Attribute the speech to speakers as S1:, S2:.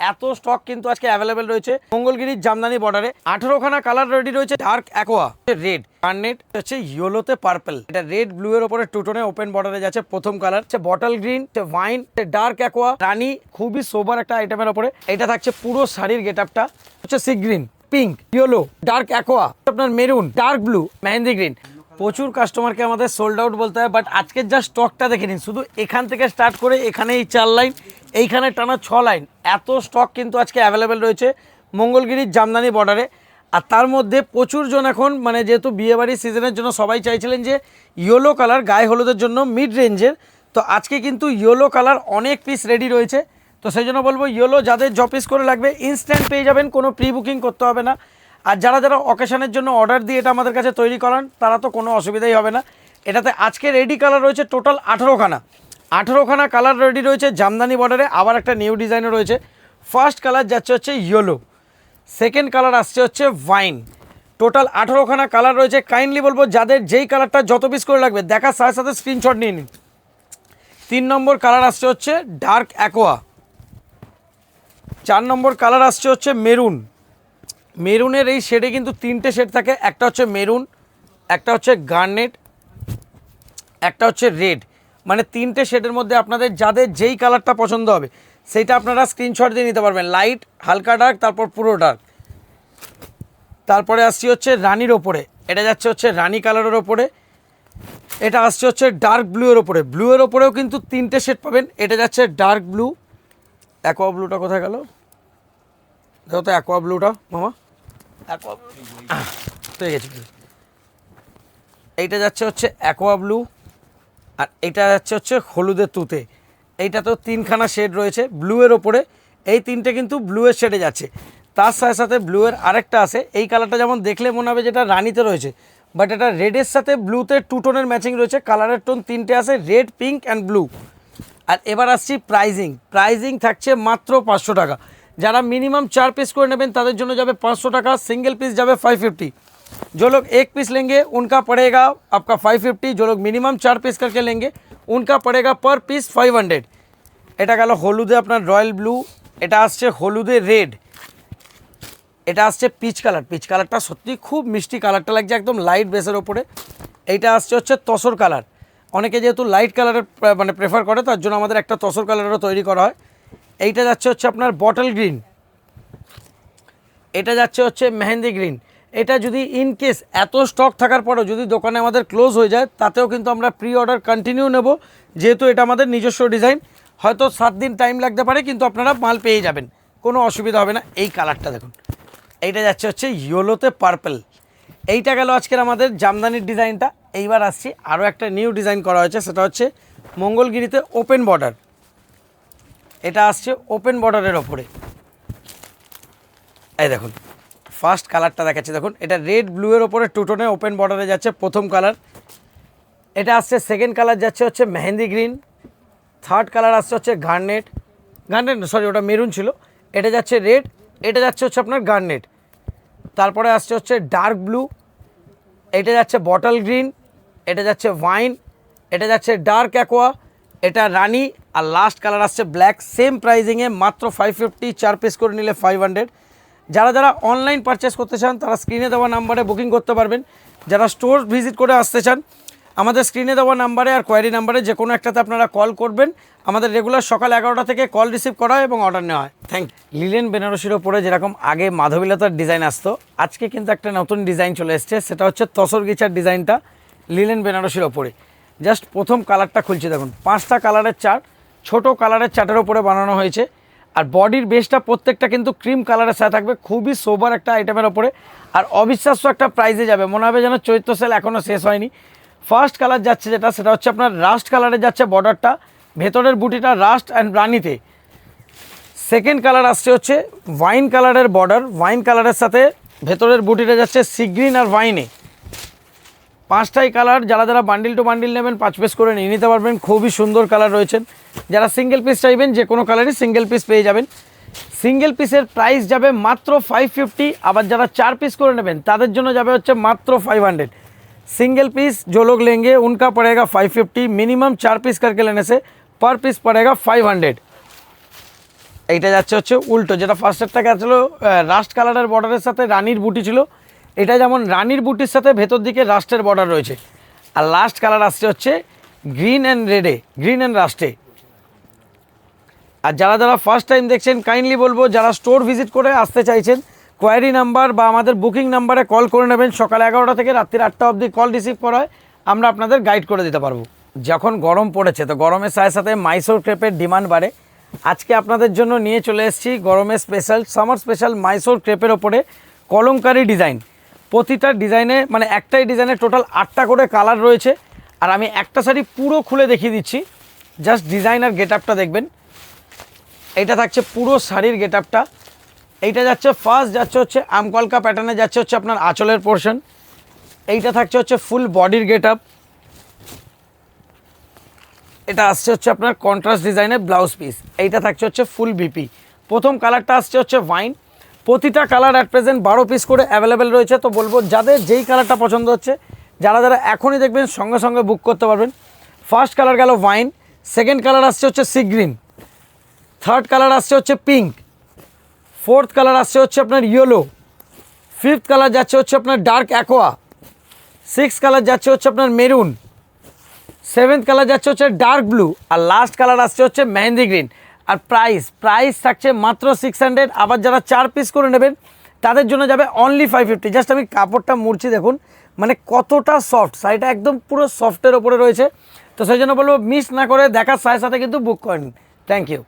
S1: এত স্টক কিন্তু আজকে অ্যাভেলেবেল রয়েছে মঙ্গলগিরির জামদানি বর্ডারে। 18খানা কালার রেডি রয়েছে। ডার্ক অ্যাকোয়া, রেড, গার্নেট হচ্ছে ইয়েলোতে পার্পল, এটা রেড ব্লু এর উপরে টু টোনে ওপেন বর্ডারে যাচ্ছে। প্রথম কালার হচ্ছে bottle green, wine, dark aqua, rani, খুবই সোবার একটা আইটেমের উপরে। এটা থাকছে পুরো শাড়ির গেটআপটা হচ্ছে sea green, pink, yellow, dark aqua, আপনার maroon, dark blue, mehendi green. প্রচুর কাস্টমারকে আমাদের সোল্ড আউট বলতে হয়, বাট আজকের যা স্টকটা দেখে নিন, শুধু এখান থেকে স্টার্ট করে এখানে এই 4 লাইন, এইখানে টানা 6 লাইন, এত স্টক কিন্তু আজকে অ্যাভেলেবেল রয়েছে মঙ্গলগিরির জামদানি বর্ডারে। আর তার মধ্যে প্রচুর জন এখন মানে যেহেতু বিয়েবাড়ির সিজনের জন্য সবাই চাইছিলেন যে ইয়েলো কালার গায়ে হলুদের জন্য মিড রেঞ্জের, তো আজকে কিন্তু ইয়েলো কালার অনেক পিস রেডি রয়েছে। তো সেই জন্য বলবো ইয়েলো যাদের জ পিস করে লাগবে ইনস্ট্যান্ট পেয়ে যাবেন, কোনো প্রি বুকিং করতে হবে না। আর যারা যারা অকেশনের জন্য অর্ডার দিয়ে এটা আমাদের কাছে তৈরি করান তারা তো কোনো অসুবিধাই হবে না। এটাতে আজকে রেডি কালার রয়েছে টোটাল 18খানা কালার রেডি রয়েছে জামদানি বর্ডারে। আবার একটা নিউ ডিজাইনও রয়েছে। ফার্স্ট কালার যাচ্ছে হচ্ছে ইয়েলো, সেকেন্ড কালার আসছে হচ্ছে ওয়াইন। টোটাল 18খানা কালার রয়েছে। কাইন্ডলি বলবো যাদের যেই কালারটা যত পিস করে লাগবে দেখার সাথে সাথে স্ক্রিনশট নিয়ে নিন। 3 নম্বর কালার আসছে হচ্ছে ডার্ক অ্যাকোয়া, 4 নম্বর কালার আসছে হচ্ছে মেরুন। মেরুনের এই শেডে কিন্তু 3টে শেড থাকে, একটা হচ্ছে মেরুন, একটা হচ্ছে গার্নেট, একটা হচ্ছে রেড। মানে 3টে শেডের মধ্যে আপনাদের যাদের যেই কালারটা পছন্দ হবে সেইটা আপনারা স্ক্রিনশট দিয়ে নিতে পারবেন। লাইট, হালকা ডার্ক, তারপর পুরো ডার্ক। তারপরে আসছি হচ্ছে রানির ওপরে, এটা যাচ্ছে হচ্ছে রানি কালারের ওপরে। এটা আসছে হচ্ছে ডার্ক ব্লু এর ওপরে। ব্লু এর ওপরেও কিন্তু 3টে শেড পাবেন। এটা যাচ্ছে ডার্ক ব্লু, অ্যাকোয়া ব্লুটা কোথায় গেল, দেখো তো অ্যাকোয়া ব্লুটা মামা, অ্যাকোয়া ব্লু পেয়ে গেছি। এইটা যাচ্ছে হচ্ছে অ্যাকোয়া ব্লু, আর এইটা যাচ্ছে হচ্ছে হলুদের তুতে। এইটা তো 3খানা শেড রয়েছে ব্লু এর ওপরে। এই 3টে কিন্তু ব্লু এর শেডে যাচ্ছে। তার সাথে সাথে ব্লু এর আরেকটা আছে, এই কালারটা যেমন দেখলে মনে হবে যেটা রানিতে রয়েছে, বাট এটা রেডের সাথে ব্লুতে 2 টোনের ম্যাচিং রয়েছে। কালারের টোন 3টে আছে, রেড, পিঙ্ক অ্যান্ড ব্লু। আর এবার আসছি প্রাইজিং থাকছে মাত্র 500 টাকা। যারা মিনিমাম 4 পিস করে নেবেন তাদের জন্য যাবে 500 টাকা, सिंगल पीस जावे 550। जो लोग 1 पीस लेंगे उनका पड़ेगा आपका 550। जो लोग मिनिमम 4 पीस करके लेंगे उनका पड़ेगा पर पीस 500। এটা গেল হলুদে আপনার রয়্যাল ব্লু, এটা আসছে হলুদে রেড, এটা আসছে পিচ কালারটা সত্যি খুব মিষ্টি কালারটা লাগছে একদম লাইট বেসের ওপরে। এইটা আসছে হচ্ছে তসর কালার। অনেকে যেহেতু লাইট কালারের মানে প্রেফার করে তার জন্য আমাদের একটা তসর কালারেরও তৈরি করা হয়। এইটা যাচ্ছে হচ্ছে আপনার বটল গ্রিন, এটা যাচ্ছে হচ্ছে মেহেন্দি গ্রিন। এটা যদি ইন কেস এত স্টক থাকার পরেও যদি দোকানে আমাদের ক্লোজ হয়ে যায় তাতেও কিন্তু আমরা প্রি অর্ডার কন্টিনিউ নেব, যেহেতু এটা আমাদের নিজস্ব ডিজাইন। হয়তো 7 দিন টাইম লাগতে পারে কিন্তু আপনারা মাল পেয়ে যাবেন, কোনো অসুবিধা হবে না। এই কালারটা দেখুন, এইটা যাচ্ছে হচ্ছে ইয়েলোতে পার্পল। এইটা গেল আজকের আমাদের জামদানির ডিজাইনটা। এইবার আসছি আরও একটা নিউ ডিজাইন করা হয়েছে, সেটা হচ্ছে মঙ্গলগিরিতে ওপেন বর্ডার। এটা আসছে ওপেন বর্ডারের ওপরে। এই দেখুন ফার্স্ট কালারটা দেখাচ্ছি, দেখুন এটা রেড ব্লু এর ওপরে 2 টোনে ওপেন বর্ডারে যাচ্ছে প্রথম কালার। এটা আসছে সেকেন্ড কালার যাচ্ছে হচ্ছে মেহেন্দি গ্রিন, থার্ড কালার আসছে হচ্ছে গার্নেট সরি ওটা মেরুন ছিল। এটা যাচ্ছে রেড, এটা যাচ্ছে হচ্ছে আপনার গার্নেট। তারপরে আসছে হচ্ছে ডার্ক ব্লু, এটা যাচ্ছে বটল গ্রিন, এটা যাচ্ছে ওয়াইন, এটা যাচ্ছে ডার্ক অ্যাকোয়া, এটা রানি, আর লাস্ট কালার আসছে ব্ল্যাক। সেম প্রাইজিংয়ে মাত্র 550, 4 পিস করে নিলে 500। যারা যারা অনলাইন পারচেস করতে চান তারা স্ক্রিনে দেওয়া নাম্বারে বুকিং করতে পারবেন। যারা স্টোর ভিজিট করে আসতে চান আমাদের স্ক্রিনে দেওয়া নাম্বারে আর কোয়ারি নাম্বারে যে কোনো একটাতে আপনারা কল করবেন। আমাদের রেগুলার সকাল 11টা থেকে কল রিসিভ করা হয় এবং অর্ডার নেওয়া হয়। Thank you. লিলেন বেনারসির ওপরে যেরকম আগে মাধবীলতার ডিজাইন আসতো, আজকে কিন্তু একটা নতুন ডিজাইন চলে এসছে, সেটা হচ্ছে তসর গিচার ডিজাইনটা লিলেন বেনারসির ওপরে। জাস্ট প্রথম কালারটা খুলছে, দেখুন 5টা কালারের চার্ট, ছোটো কালারের চার্টের ওপরে বানানো হয়েছে। আর বডির বেসটা প্রত্যেকটা কিন্তু ক্রিম কালারের সাথে থাকবে, খুবই সোবার একটা আইটেমের ওপরে। আর অবিশ্বাস্য একটা প্রাইসে যাবে, মনে হবে যেন চৈত্র সেল এখনও শেষ হয়নি। ফার্স্ট কালার যাচ্ছে যেটা, সেটা হচ্ছে আপনার রাস্ট কালারে যাচ্ছে বর্ডারটা, ভেতরের বুটিটা রাস্ট অ্যান্ড রানিতে। সেকেন্ড কালার আসছে হচ্ছে ওয়াইন কালারের বর্ডার, ওয়াইন কালারের সাথে ভেতরের বুটিটা যাচ্ছে সি গ্রিন আর ওয়াইনে। 5টাই কালার, যারা যারা বান্ডিল টু বান্ডিল নেবেন 5 পিস করে নিয়ে নিতে পারবেন, খুবই সুন্দর কালার রয়েছেন। যারা সিঙ্গেল পিস চাইবেন যে কোনো কালারই সিঙ্গেল পিস পেয়ে যাবেন। সিঙ্গেল পিসের প্রাইস যাবে মাত্র 550। আবার যারা 4 পিস করে নেবেন তাদের জন্য যাবে হচ্ছে মাত্র 500। सिंगल पीस जो लोग लेंगे उनका पड़ेगा 550। मिनिमम 4 पीस करके लेने से पर पीस पड़ेगा 500। এইটা যাচ্ছে হচ্ছে উল্টো, যেটা ফার্স্টেরটাকে আসলে রাস্ট কালারের বর্ডারের সাথে রানির বুটি ছিল, এটা যেমন রানির বুটির সাথে ভেতর দিকে রাস্টের বর্ডার রয়েছে। আর লাস্ট কালার আসছে হচ্ছে গ্রিন অ্যান্ড রেডে, গ্রিন অ্যান্ড রাস্টে। আর যারা যারা ফার্স্ট টাইম দেখছেন কাইন্ডলি বলবো, যারা স্টোর ভিজিট করে আসতে চাইছেন, কোয়ারি নাম্বার বা আমাদের বুকিং নাম্বারে কল করে নেবেন। সকাল 11টা থেকে রাত্রির 8টা অবধি কল রিসিভ করা হয়, আমরা আপনাদের গাইড করে দিতে পারবো। যখন গরম পড়েছে তো গরমের সাথে সাথে মাইসোর ক্রেপের ডিমান্ড বাড়ে। আজকে আপনাদের জন্য নিয়ে চলে এসেছি গরমের স্পেশাল, সামার স্পেশাল মাইসোর ক্রেপের ওপরে কলমকারি ডিজাইন। প্রতিটা ডিজাইনে মানে একটাই ডিজাইনে টোটাল 8টা করে কালার রয়েছে। আর আমি একটা শাড়ি পুরো খুলে দেখিয়ে দিচ্ছি, জাস্ট ডিজাইন আর গেট আপটা দেখবেন। এইটা থাকছে পুরো শাড়ির গেট আপটা। এইটা যাচ্ছে ফার্স্ট যাচ্ছে হচ্ছে আমকলকা প্যাটার্নে যাচ্ছে হচ্ছে আপনার আঁচলের পোর্শন। এইটা থাকছে হচ্ছে ফুল বডির গেট আপ। এটা আসছে হচ্ছে আপনার কন্ট্রাস্ট ডিজাইনের ব্লাউজ পিস। এইটা থাকছে হচ্ছে ফুল বিপি। প্রথম কালারটা আসছে হচ্ছে ওয়াইন। প্রতিটা কালার অ্যাট প্রেজেন্ট 12 পিস করে অ্যাভেলেবেল রয়েছে। তো বলবো যাদের যেই কালারটা পছন্দ হচ্ছে, যারা যারা এখনই দেখবেন সঙ্গে সঙ্গে বুক করতে পারবেন। ফার্স্ট কালার গেল ওয়াইন, সেকেন্ড কালার আসছে হচ্ছে সি গ্রিন, থার্ড কালার আসছে হচ্ছে পিঙ্ক, ফোর্থ কালার আসছে হচ্ছে আপনার ইয়েলো, ফিফথ কালার যাচ্ছে হচ্ছে আপনার ডার্ক অ্যাকোয়া, সিক্স কালার যাচ্ছে হচ্ছে আপনার মেরুন, সেভেন্থ কালার যাচ্ছে হচ্ছে ডার্ক ব্লু, আর লাস্ট কালার আসছে হচ্ছে মেহেন্দি গ্রিন। আর প্রাইস থাকছে মাত্র 600। আবার যারা 4 পিস করে নেবেন তাদের জন্য যাবে অনলি 550। জাস্ট আমি কাপড়টা মুড়ছি দেখুন, মানে কতটা সফট, শাড়িটা একদম পুরো সফটের ওপরে রয়েছে। তো সেই জন্য বলবো মিস না করে দেখার সাথে সাথে কিন্তু বুক করেন। Thank you.